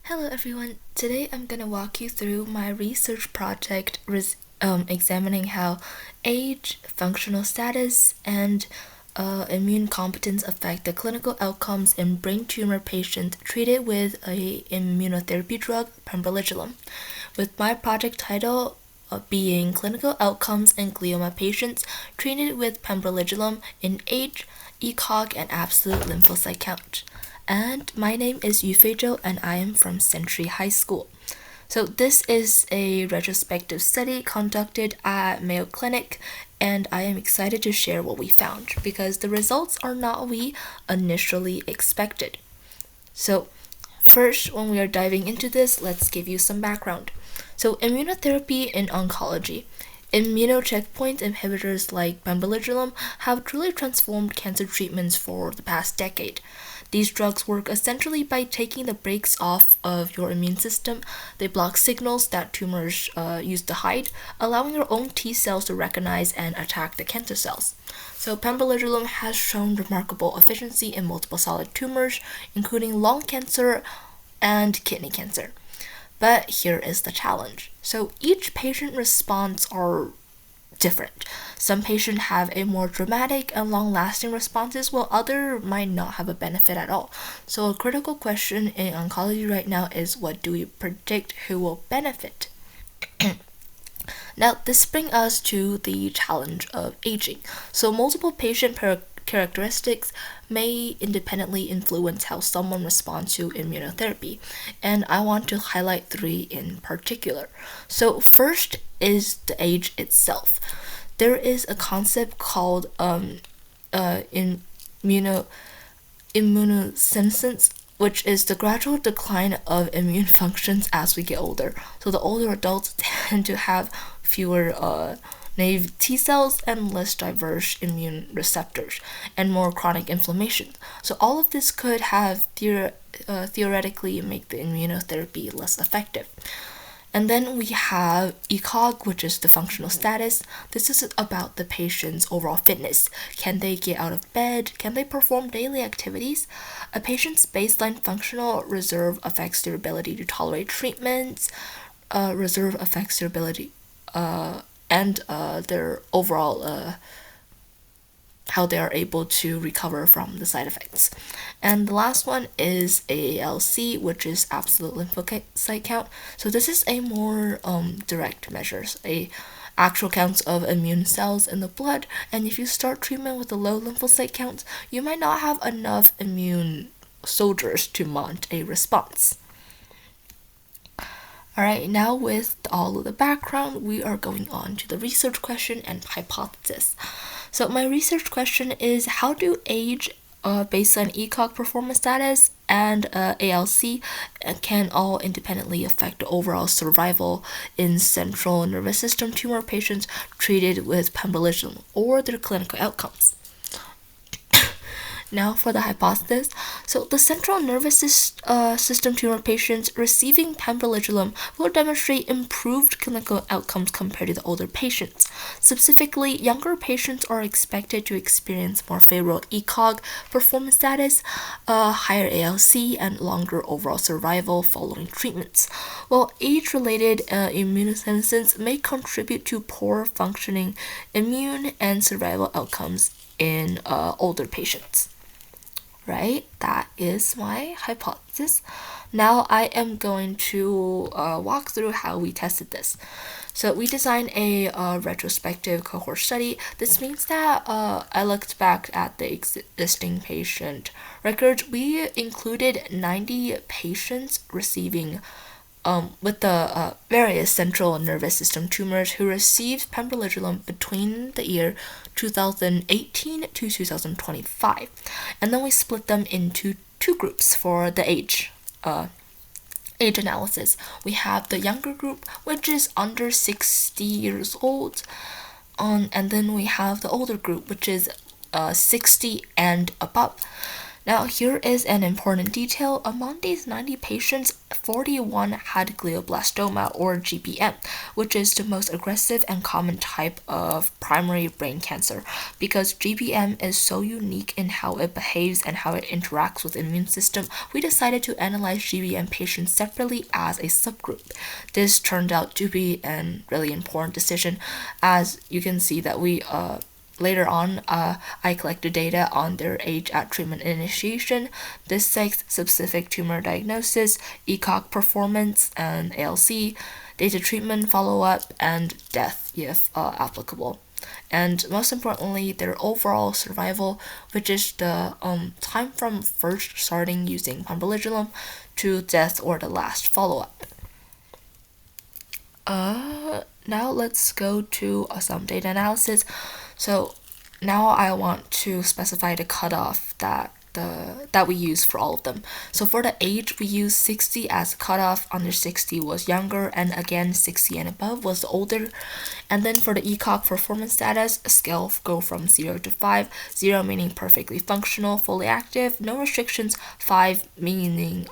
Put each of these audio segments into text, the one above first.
Hello everyone, today I'm going to walk you through my research project examining how age, functional status, and immune competence affect the clinical outcomes in brain tumor patients treated with a immunotherapy drug, pembrolizumab, with my project title being Clinical Outcomes in Glioma Patients Treated with Pembrolizumab in Age, ECOG, and Absolute Lymphocyte Count. And my name is Zhou, and I am from Century High School. So this is a retrospective study conducted at Mayo Clinic, and I am excited to share what we found because the results are not what we initially expected. So first, when we are diving into this, let's give you some background. So immunotherapy in oncology. Immunocheckpoint inhibitors like pembrolizumab have truly transformed cancer treatments for the past decade. These drugs work essentially by taking the brakes off of your immune system. They block signals that tumors use to hide, allowing your own T cells to recognize and attack the cancer cells. So pembrolizumab has shown remarkable efficiency in multiple solid tumors, including lung cancer and kidney cancer. But here is the challenge. So each patient response are different. Some patients have a more dramatic and long-lasting responses, while others might not have a benefit at all. So a critical question in oncology right now is, what do we predict who will benefit? Now, this brings us to the challenge of aging. So multiple patient characteristics may independently influence how someone responds to immunotherapy, and I want to highlight three in particular. So first is the age itself. There is a concept called immunosenescence, which is the gradual decline of immune functions as we get older. So the older adults tend to have fewer naive T cells and less diverse immune receptors and more chronic inflammation. So all of this could have theoretically make the immunotherapy less effective. And then we have ECOG, which is the functional status. This is about the patient's overall fitness. Can they get out of bed? Can they perform daily activities? A patient's baseline functional reserve affects their ability to tolerate treatments. Reserve affects their ability and their overall how they are able to recover from the side effects. And the last one is ALC, which is absolute lymphocyte count. So this is a more direct measures, a actual counts of immune cells in the blood. And if you start treatment with a low lymphocyte count, you might not have enough immune soldiers to mount a response. Alright, now with all of the background, we are going on to the research question and hypothesis. So my research question is, how do age, baseline ECOG performance status, and ALC can all independently affect the overall survival in central nervous system tumor patients treated with pembrolizumab or their clinical outcomes? Now for the hypothesis. So the central nervous system tumor patients receiving pembrolizumab will demonstrate improved clinical outcomes compared to the older patients. Specifically, younger patients are expected to experience more favorable ECOG performance status, higher ALC, and longer overall survival following treatments. While age-related immunosenescence may contribute to poor functioning immune and survival outcomes in older patients. Right? That is my hypothesis. Now I am going to walk through how we tested this. So we designed a retrospective cohort study. This means that I looked back at the existing patient records. We included 90 patients receiving with the various central nervous system tumors who received pembrolizumab between the year 2018 to 2025. And then we split them into two groups for the age analysis. We have the younger group, which is under 60 years old, and then we have the older group, which is 60 and above. Now, here is an important detail. Among these 90 patients, 41 had glioblastoma or GBM, which is the most aggressive and common type of primary brain cancer. Because GBM is so unique in how it behaves and how it interacts with the immune system, we decided to analyze GBM patients separately as a subgroup. This turned out to be a really important decision, as you can see that we later on, I collected data on their age at treatment initiation, the sex-specific tumor diagnosis, ECOG performance, and ALC, data treatment follow-up, and death if applicable. And most importantly, their overall survival, which is the time from first starting using pembrolizumab to death or the last follow-up. Now let's go to some data analysis. So now I want to specify the cutoff that we use for all of them. So for the age, we use 60 as cutoff. Under 60 was younger, and again 60 and above was older. And then for the ECOG performance status, a scale go from 0 to 5. 0 meaning perfectly functional, fully active, no restrictions. 5 meaning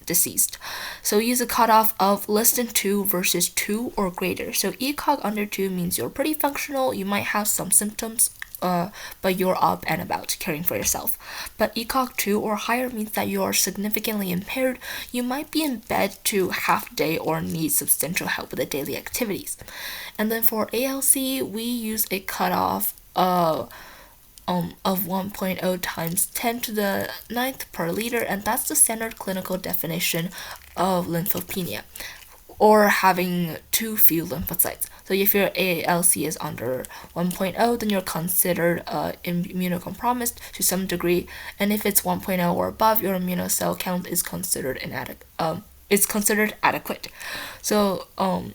deceased. So use a cutoff of less than 2 versus 2 or greater. So ECOG under 2 means you're pretty functional, you might have some symptoms, but you're up and about caring for yourself. But ECOG 2 or higher means that you are significantly impaired, you might be in bed to half day or need substantial help with the daily activities. And then for ALC, we use a cutoff of 1.0 times 10 to the 9th per liter, and that's the standard clinical definition of lymphopenia, or having too few lymphocytes. So if your ALC is under 1.0, then you're considered immunocompromised to some degree, and if it's 1.0 or above, your immunocell count is considered adequate. So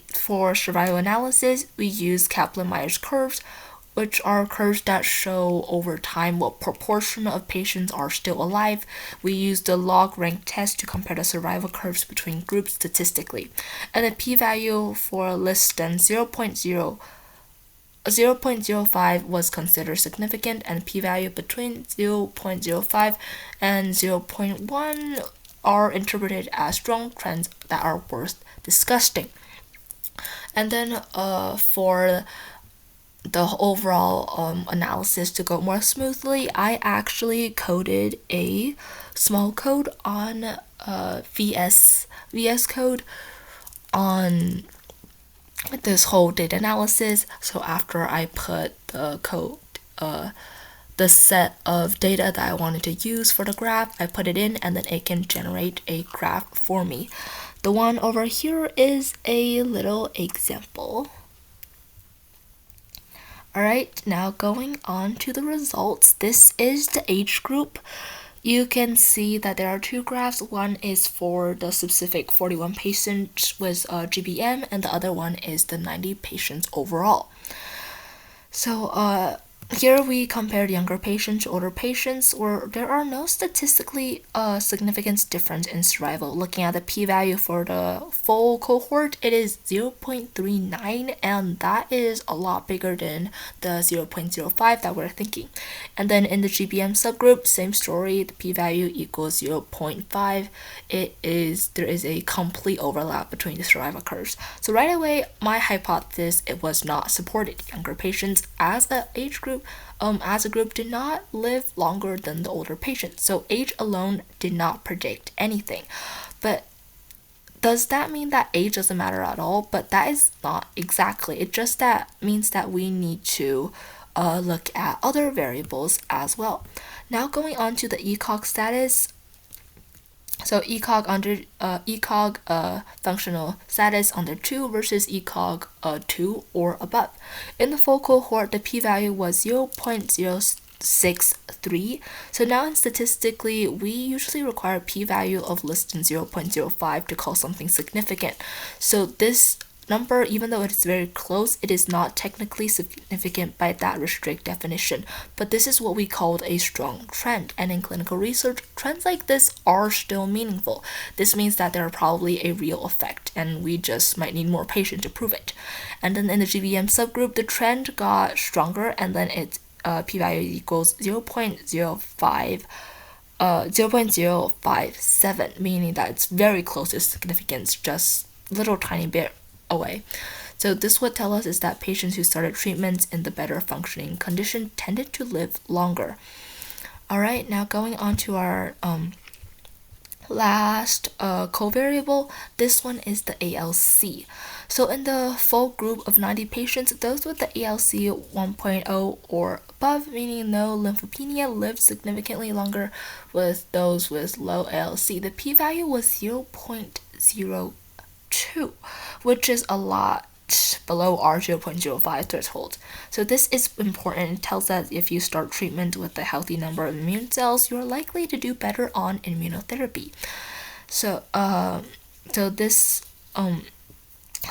for survival analysis, we use Kaplan-Meier curves, which are curves that show over time what proportion of patients are still alive. We use the log rank test to compare the survival curves between groups statistically. And the p-value for less than 0.05 was considered significant, and p-value between 0.05 and 0.1 are interpreted as strong trends that are worth discussing. And then for the overall analysis to go more smoothly, I actually coded a small code on VS Code on this whole data analysis. So after I put the code, the set of data that I wanted to use for the graph, I put it in, and then it can generate a graph for me. The one over here is a little example. Alright, now going on to the results. This is the age group. You can see that there are two graphs. One is for the specific 41 patients with GBM, and the other one is the 90 patients overall. So here we compared younger patients to older patients, where there are no statistically significant difference in survival. Looking at the p-value for the full cohort, it is 0.39, and that is a lot bigger than the 0.05 that we're thinking. And then in the GBM subgroup, same story, the p-value equals 0.5. There is a complete overlap between the survival curves. So right away, my hypothesis, it was not supported. Younger patients as an age group as a group did not live longer than the older patients. So age alone did not predict anything. But does that mean that age doesn't matter at all? But that is not exactly. It just that means that we need to look at other variables as well. Now going on to the ECOG status. So ECOG functional status under 2 versus ECOG 2 or above. In the full cohort, the p-value was 0.063. So now statistically, we usually require a p-value of less than 0.05 to call something significant. So this number, even though it's very close, it is not technically significant by that restrict definition. But this is what we called a strong trend. And in clinical research, trends like this are still meaningful. This means that there are probably a real effect, and we just might need more patients to prove it. And then in the GBM subgroup, the trend got stronger, and then its p-value equals 0.05 0.057, meaning that it's very close to significance, just little tiny bit away. So this would tell us is that patients who started treatments in the better functioning condition tended to live longer. All right, now going on to our last covariable. This one is the ALC. So in the full group of 90 patients, those with the ALC 1.0 or above, meaning no lymphopenia, lived significantly longer with those with low ALC. The p-value was 0.02, which is a lot below our 0.05 threshold. So this is important. It tells us if you start treatment with a healthy number of immune cells, you're likely to do better on immunotherapy. So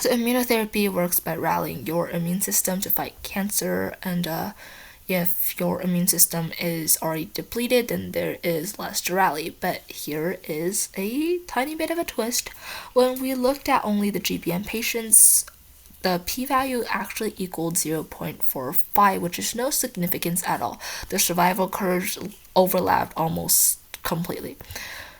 immunotherapy works by rallying your immune system to fight cancer, and if your immune system is already depleted, then there is less to rally. But here is a tiny bit of a twist. When we looked at only the GBM patients, the p-value actually equaled 0.45, which is no significance at all. The survival curves overlapped almost completely.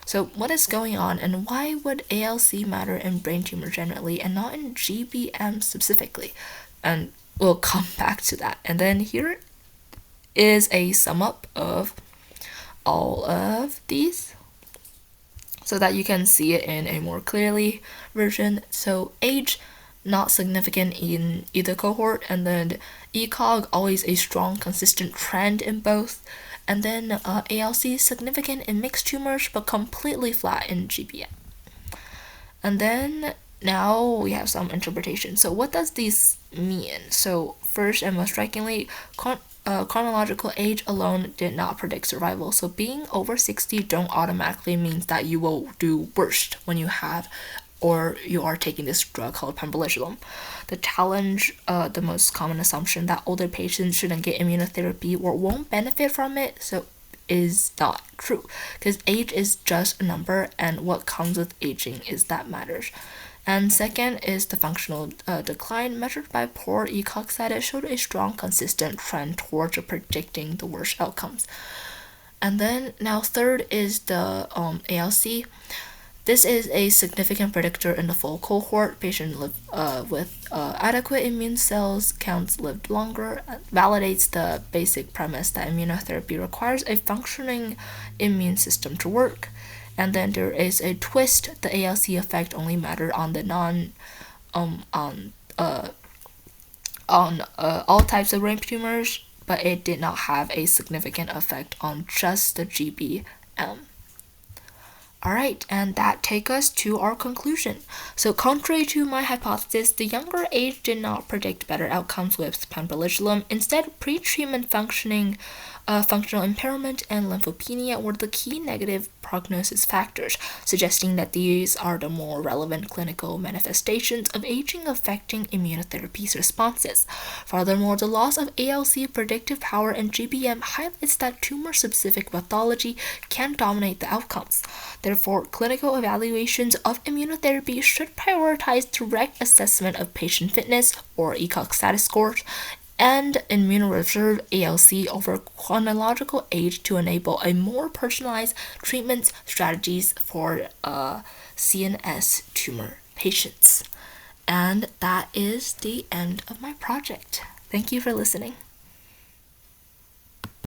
So what is going on, and why would ALC matter in brain tumor generally and not in GBM specifically? And we'll come back to that. And then here is a sum up of all of these so that you can see it in a more clearly version. So age, not significant in either cohort, and then ECOG, always a strong consistent trend in both, and then ALC, significant in mixed tumors but completely flat in GBM. And then now we have some interpretation. So what does this mean? So first and most strikingly, chronological age alone did not predict survival. So being over 60 don't automatically means that you will do worst when you have or you are taking this drug called pembrolizumab. The challenge, the most common assumption that older patients shouldn't get immunotherapy or won't benefit from it, so is not true, because age is just a number, and what comes with aging is that matters. And second is the functional decline measured by poor ECOG status showed a strong, consistent trend towards predicting the worst outcomes. And then now third is the ALC. This is a significant predictor in the full cohort. Patients with adequate immune cells counts lived longer, validates the basic premise that immunotherapy requires a functioning immune system to work. And then there is a twist. The ALC effect only mattered on the all types of brain tumors, but it did not have a significant effect on just the GBM. Alright, and that takes us to our conclusion. So contrary to my hypothesis, the younger age did not predict better outcomes with pembrolizumab. Instead, pre-treatment functional impairment and lymphopenia were the key negative prognosis factors, suggesting that these are the more relevant clinical manifestations of aging affecting immunotherapy's responses. Furthermore, the loss of ALC predictive power in GBM highlights that tumor-specific pathology can dominate the outcomes. Therefore, clinical evaluations of immunotherapy should prioritize direct assessment of patient fitness, or ECOG status scores, and immunoreserve ALC over chronological age to enable a more personalized treatment strategies for CNS tumor patients. And that is the end of my project. Thank you for listening.